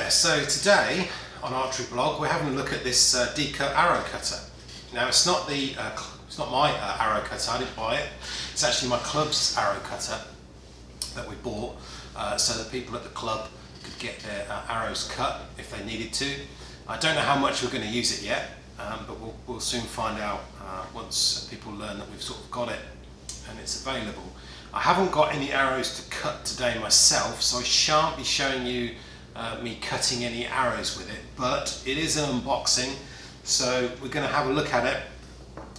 there, so today on Archery Blog we're having a look at this Decut arrow cutter. Now it's not my arrow cutter, I didn't buy it. It's actually my club's arrow cutter that we bought so that people at the club could get their arrows cut if they needed to. I don't know how much we're going to use it yet, but we'll soon find out once people learn that we've sort of got it and it's available. I haven't got any arrows to cut today myself, so I shan't be showing you me cutting any arrows with it, but it is an unboxing, so we're going to have a look at it,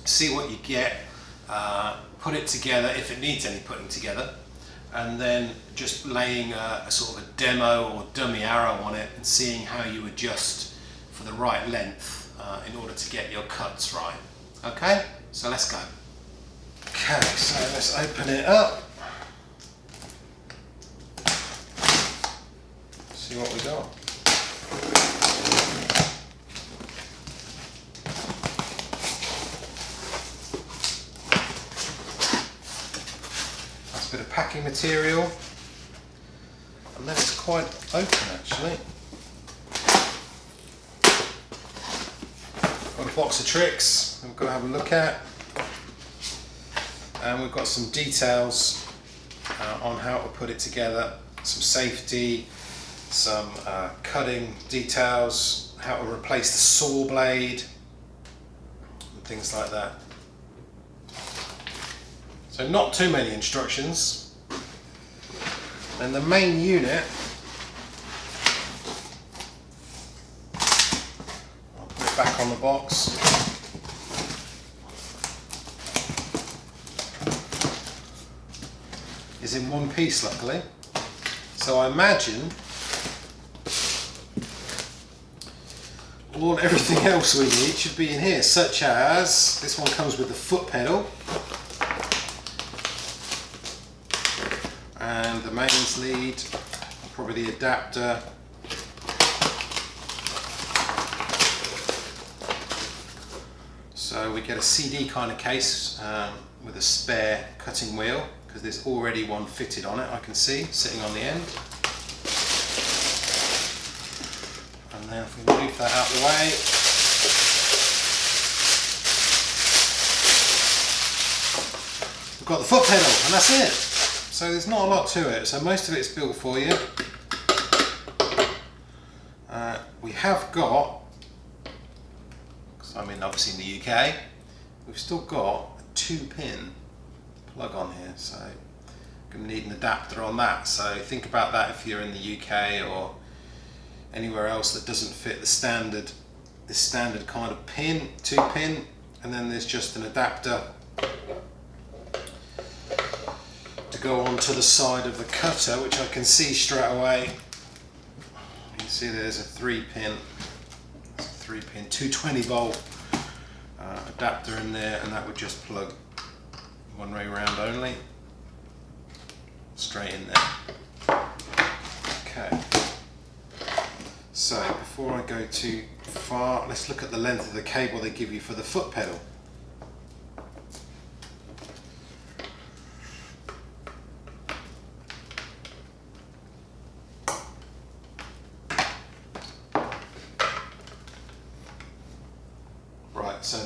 see what you get, put it together if it needs any putting together, and then just laying a sort of a demo or dummy arrow on it and seeing how you adjust for the right length in order to get your cuts right. Okay, so let's go. Okay, so let's open it up. See what we got. That's a bit of packing material, and then it's quite open actually. Got a box of tricks we've got to have a look at, and we've got some details on how to put it together, some safety, some cutting details, how to replace the saw blade and things like that. So not too many instructions. And the main unit, I'll put it back on the box. Is in one piece luckily. So I imagine everything else we need should be in here, such as this one comes with the foot pedal and the mains lead, probably the adapter, so we get a CD kind of case with a spare cutting wheel, because there's already one fitted on it, I can see, sitting on the end. And then if we move that out of the way, we've got the foot pedal, and that's it. So there's not a lot to it, so most of it's built for you. We have got, because I'm in obviously in the UK, we've still got a 2-pin plug on here, so you're going to need an adapter on that, so think about that if you're in the UK or anywhere else that doesn't fit the standard kind of pin, 2-pin, and then there's just an adapter to go onto the side of the cutter, which I can see straight away. You can see there's a 3-pin, 220 volt adapter in there, and that would just plug one way round only, straight in there. Okay. So before I go too far, let's look at the length of the cable they give you for the foot pedal. Right, so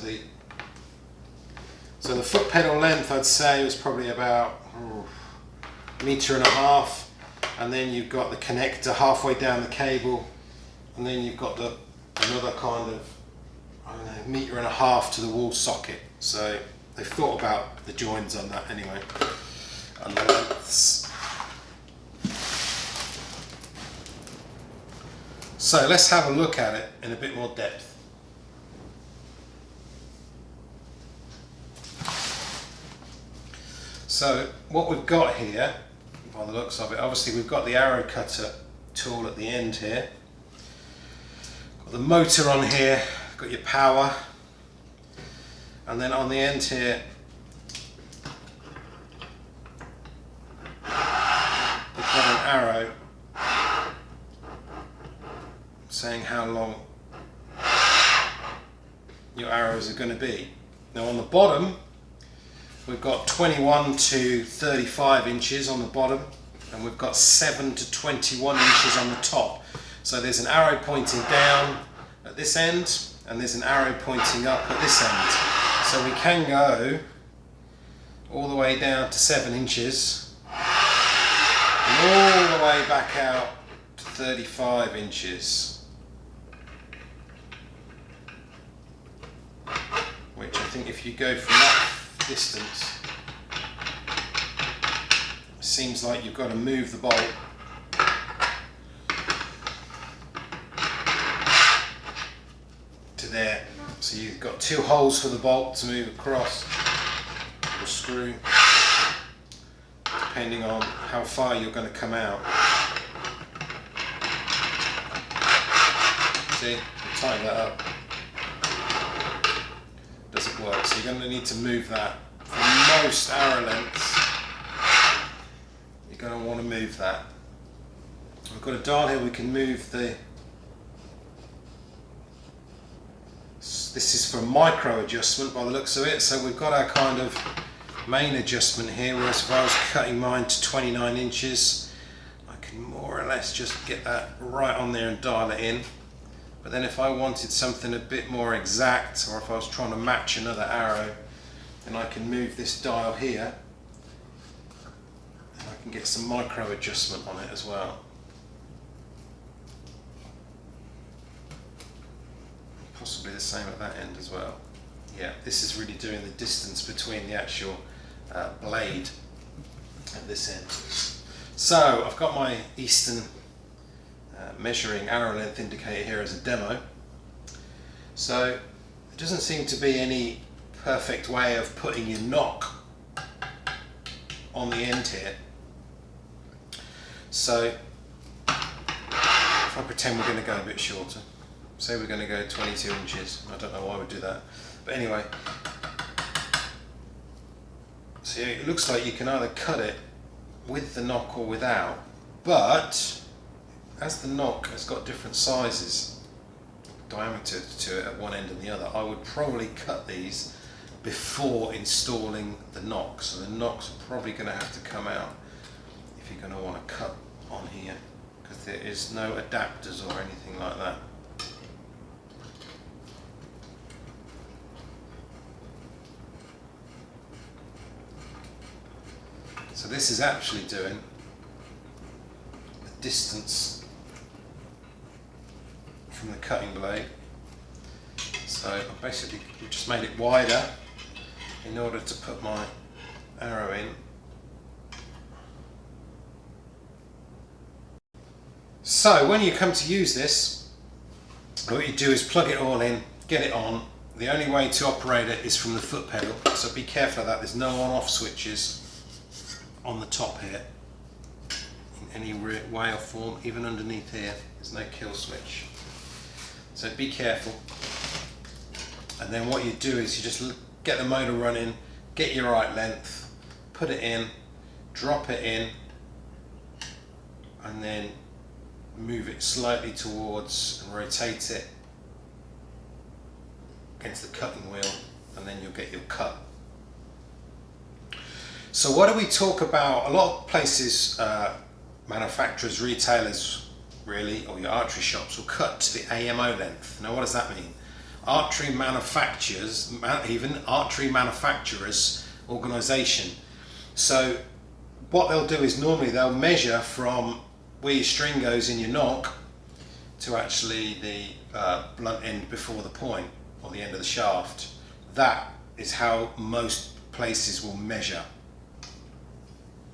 the foot pedal length, I'd say, was probably about a metre and a half, and then you've got the connector halfway down the cable, and then you've got another kind of, I don't know, metre and a half to the wall socket. So they've thought about the joins on that anyway, and the lengths. So let's have a look at it in a bit more depth. So what we've got here, by the looks of it, obviously we've got the arrow cutter tool at the end here. Got the motor on here, got your power, and then on the end here we've got an arrow saying how long your arrows are going to be. Now on the bottom we've got 21 to 35 inches on the bottom, and we've got 7 to 21 inches on the top. So there's an arrow pointing down at this end, and there's an arrow pointing up at this end. So we can go all the way down to 7 inches and all the way back out to 35 inches. Which I think if you go from that distance, it seems like you've got to move the bolt to there. So you've got 2 holes for the bolt to move across, or screw, depending on how far you're going to come out. See, you tighten that up. Doesn't work, so you're going to need to move that. For most arrow lengths, you're going to want to move that. We've got a dial here, we can move the... This is for micro adjustment by the looks of it, so we've got our kind of main adjustment here, whereas if I was cutting mine to 29 inches, I can more or less just get that right on there and dial it in. But then if I wanted something a bit more exact, or if I was trying to match another arrow, then I can move this dial here, and I can get some micro adjustment on it as well. Possibly the same at that end as well. Yeah, this is really doing the distance between the actual blade at this end. So I've got my Easton measuring arrow length indicator here as a demo. So there doesn't seem to be any perfect way of putting your knock on the end here. So if I pretend we're going to go a bit shorter, say we're going to go 22 inches, I don't know why we'd do that, but anyway, see, it looks like you can either cut it with the knock or without, but as the knock has got different sizes, diameter to it at one end and the other, I would probably cut these before installing the knock. So the knocks are probably going to have to come out if you're going to want to cut on here, because there is no adapters or anything like that. So this is actually doing the distance from the cutting blade. So I basically just made it wider in order to put my arrow in. So when you come to use this, what you do is plug it all in, get it on. The only way to operate it is from the foot pedal, so be careful of that. There's no on-off switches on the top here in any way or form. Even underneath here there's no kill switch, so be careful. And then what you do is you just get the motor running, get your right length, put it in, drop it in, and then move it slightly towards and rotate it against the cutting wheel, and then you'll get your cut. So what do we talk about? A lot of places, manufacturers, retailers really, or your archery shops will cut to the AMO length. Now what does that mean? Archery manufacturers, even archery manufacturers organisation. So what they'll do is normally they'll measure from where your string goes in your knock to actually the blunt end before the point, or the end of the shaft. That is how most places will measure.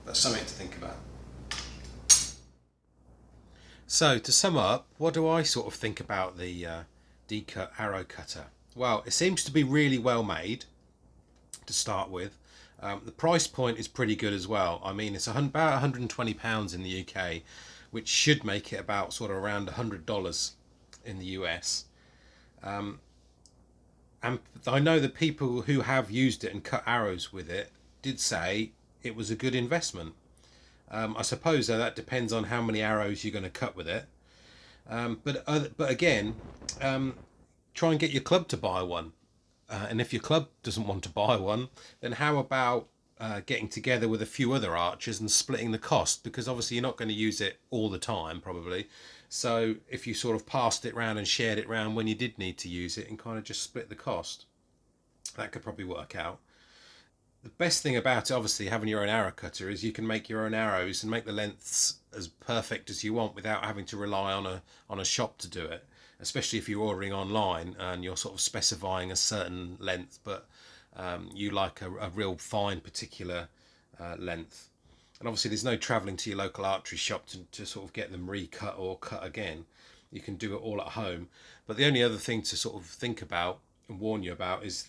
That's something to think about. So to sum up, what do I sort of think about the Decut arrow cutter? Well, it seems to be really well made to start with. The price point is pretty good as well. I mean, it's about £120 in the UK, which should make it about sort of around $100 in the US. And I know the people who have used it and cut arrows with it did say it was a good investment. I suppose though that depends on how many arrows you're going to cut with it. But again, try and get your club to buy one. And if your club doesn't want to buy one, then how about getting together with a few other archers and splitting the cost, because obviously you're not going to use it all the time probably. So if you sort of passed it round and shared it round when you did need to use it and kind of just split the cost, that could probably work out. The best thing about it, obviously, having your own arrow cutter is you can make your own arrows and make the lengths as perfect as you want without having to rely on a shop to do it. Especially if you're ordering online and you're sort of specifying a certain length, but you like a real fine particular length. And obviously, there's no travelling to your local archery shop to sort of get them recut or cut again. You can do it all at home. But the only other thing to sort of think about and warn you about is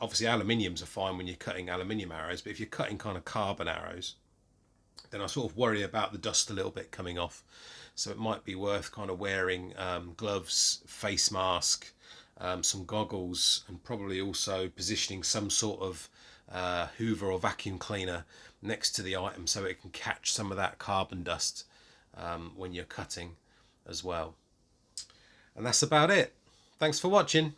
obviously aluminiums are fine when you're cutting aluminium arrows, but if you're cutting kind of carbon arrows, then I sort of worry about the dust a little bit coming off. So it might be worth kind of wearing gloves, face mask, some goggles, and probably also positioning some sort of hoover or vacuum cleaner next to the item so it can catch some of that carbon dust when you're cutting as well. And that's about it. Thanks for watching.